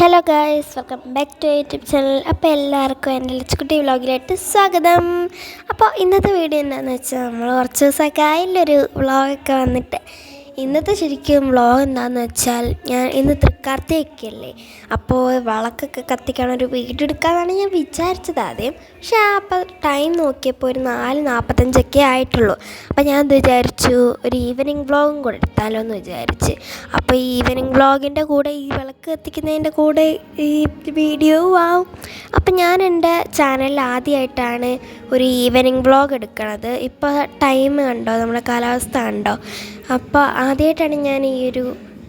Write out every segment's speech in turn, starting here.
Hello guys, welcome back to YouTube channel. അപ്പോൾ എല്ലാവർക്കും എൻ്റെ ലച്ചുകുട്ടി വ്ളോഗിലായിട്ട് സ്വാഗതം. അപ്പോൾ ഇന്നത്തെ വീഡിയോ എന്താണെന്ന് വെച്ചാൽ നമ്മൾ കുറച്ച് ദിവസമൊക്കെ അതിലൊരു വ്ളോഗൊക്കെ വന്നിട്ട് ഇന്നത്തെ ശരിക്കും വ്ളോഗ് എന്താണെന്ന് വെച്ചാൽ ഞാൻ ഇന്ന് തൃക്കാർത്തിയൊക്കെയല്ലേ, അപ്പോൾ വിളക്കൊക്കെ കത്തിക്കാൻ ഒരു വീഡിയോ എടുക്കാമെന്നാണ് ഞാൻ വിചാരിച്ചത് ആദ്യം. പക്ഷേ അപ്പോൾ ടൈം നോക്കിയപ്പോൾ ഒരു 4:45 ആയിട്ടുള്ളൂ. അപ്പോൾ ഞാൻ വിചാരിച്ചു ഒരു ഈവനിങ് വ്ളോഗും കൂടെ എടുത്താലോ എന്ന് വിചാരിച്ച്. അപ്പോൾ ഈ ഈവനിങ് വ്ളോഗിൻ്റെ കൂടെ ഈ വിളക്ക് കത്തിക്കുന്നതിൻ്റെ കൂടെ ഈ വീഡിയോ ആവും. അപ്പം ഞാൻ എൻ്റെ ചാനലിൽ ആദ്യമായിട്ടാണ് ഒരു ഈവനിങ് വ്ളോഗ് എടുക്കണത്. ഇപ്പോൾ ടൈം കണ്ടോ, നമ്മുടെ കാലാവസ്ഥ കണ്ടോ. അപ്പോൾ ആദ്യമായിട്ടാണ് ഞാൻ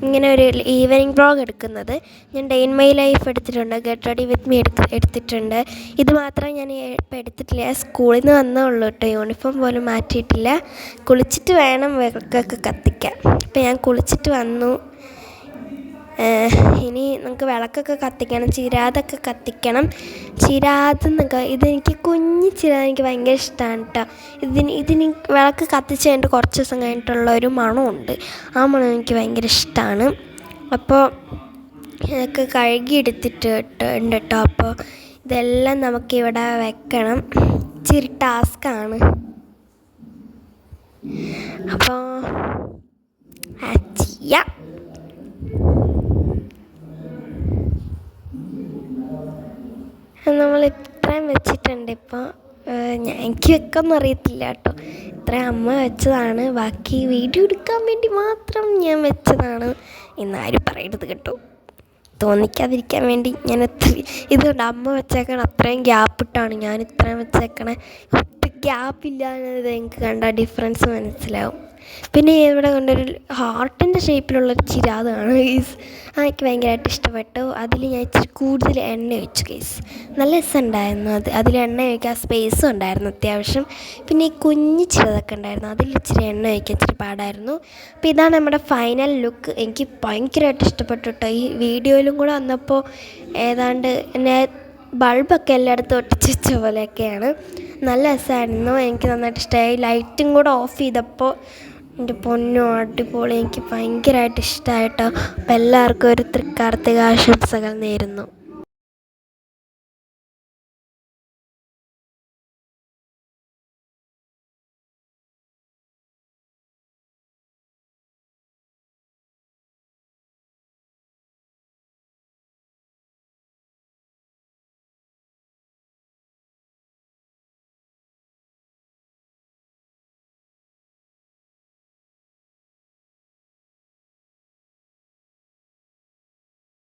ഇങ്ങനെ ഒരു ഈവനിങ് വ്ളോഗ് എടുക്കുന്നത്. ഞാൻ ഡേ ഇൻ മൈ ലൈഫ് എടുത്തിട്ടുണ്ട്, ഗെറ്റ് റെഡി വിത്ത് മീ എടുത്തിട്ടുണ്ട്. ഇത് മാത്രം ഞാൻ ഇപ്പോൾ എടുത്തിട്ടില്ല. സ്കൂളിൽ നിന്ന് വന്നേ ഉള്ളൂ കേട്ടോ, യൂണിഫോം പോലും മാറ്റിയിട്ടില്ല. കുളിച്ചിട്ട് വേണം വിളക്കൊക്കെ കത്തിക്കാൻ. അപ്പോൾ ഞാൻ കുളിച്ചിട്ട് വന്നു. ഇനി നമുക്ക് വിളക്കൊക്കെ കത്തിക്കണം, ചിരാതൊക്കെ കത്തിക്കണം. ചിരാതെന്നൊക്കെ ഇതെനിക്ക് കുഞ്ഞ് ചിരാത് എനിക്ക് ഭയങ്കര ഇഷ്ടമാണ് കേട്ടോ. ഇതിന് വിളക്ക് കത്തിച്ച് കഴിഞ്ഞിട്ട് കുറച്ച് ദിവസം കഴിഞ്ഞിട്ടുള്ള ഒരു മണമുണ്ട്, ആ മണം എനിക്ക് ഭയങ്കര ഇഷ്ടമാണ്. അപ്പോൾ ഇതൊക്കെ കഴുകി എടുത്തിട്ടുണ്ട് കേട്ടോ. അപ്പോൾ ഇതെല്ലാം നമുക്കിവിടെ വെക്കണം. ഇച്ചിരി ടാസ്ക്കാണ്. അപ്പോൾ ചെയ്യാം. നമ്മൾ ഇത്രയും വെച്ചിട്ടുണ്ട്. ഇപ്പോൾ എനിക്ക് വെക്കാമെന്ന് അറിയത്തില്ല കേട്ടോ, ഇത്രയും അമ്മ വെച്ചതാണ്. ബാക്കി വീഡിയോ എടുക്കാൻ വേണ്ടി മാത്രം ഞാൻ വെച്ചതാണ് എന്നാരും പറയരുത് കേട്ടോ, തോന്നിക്കാതിരിക്കാൻ വേണ്ടി ഞാൻ ഇതുകൊണ്ട് അമ്മ വെച്ചേക്കണം. അത്രയും ഗ്യാപ്പിട്ടാണ് ഞാൻ ഇത്രയും വെച്ചേക്കണേ. ഒട്ടും ഗ്യാപ്പില്ലാതെ എനിക്ക് കണ്ട ഡിഫറൻസ് മനസ്സിലാവും. പിന്നെ ഇവിടെ കൊണ്ടൊരു ഹാർട്ടിൻ്റെ ഷേപ്പിലുള്ളൊരു ചിരാതാണ് ഗൈസ്, എനിക്ക് ഭയങ്കരമായിട്ട് ഇഷ്ടപ്പെട്ടു. അതിൽ ഞാൻ ഇച്ചിരി കൂടുതൽ എണ്ണ ഒഴിച്ചു ഗൈസ്, നല്ല രസമുണ്ടായിരുന്നു. അതിൽ എണ്ണ ഒഴിക്കാൻ സ്പേസും ഉണ്ടായിരുന്നു അത്യാവശ്യം. പിന്നെ ഈ കുഞ്ഞ് ചിരതൊക്കെ ഉണ്ടായിരുന്നു, അതിൽ ഇച്ചിരി എണ്ണ ഒഴിക്കാൻ ഇച്ചിരി പാടായിരുന്നു. അപ്പോൾ ഇതാണ് നമ്മുടെ ഫൈനൽ ലുക്ക്. എനിക്ക് ഭയങ്കരമായിട്ട് ഇഷ്ടപ്പെട്ടു കേട്ടോ. ഈ വീഡിയോയിലും കൂടെ വന്നപ്പോൾ ഏതാണ്ട് എന്നെ ബൾബൊക്കെ എല്ലായിടത്തും ഒട്ടിച്ച് വെച്ച പോലെയൊക്കെയാണ്. നല്ല രസമായിരുന്നു, എനിക്ക് നന്നായിട്ട് ഇഷ്ടമായി. ലൈറ്റും കൂടെ ഓഫ് ചെയ്തപ്പോൾ എൻ്റെ പൊന്നോ അടിപൊളി, എനിക്ക് ഭയങ്കരമായിട്ട് ഇഷ്ടമായിട്ടോ. അപ്പോൾ എല്ലാവർക്കും ഒരു തൃക്കാർത്തിക ആശംസകൾ നേരുന്നു.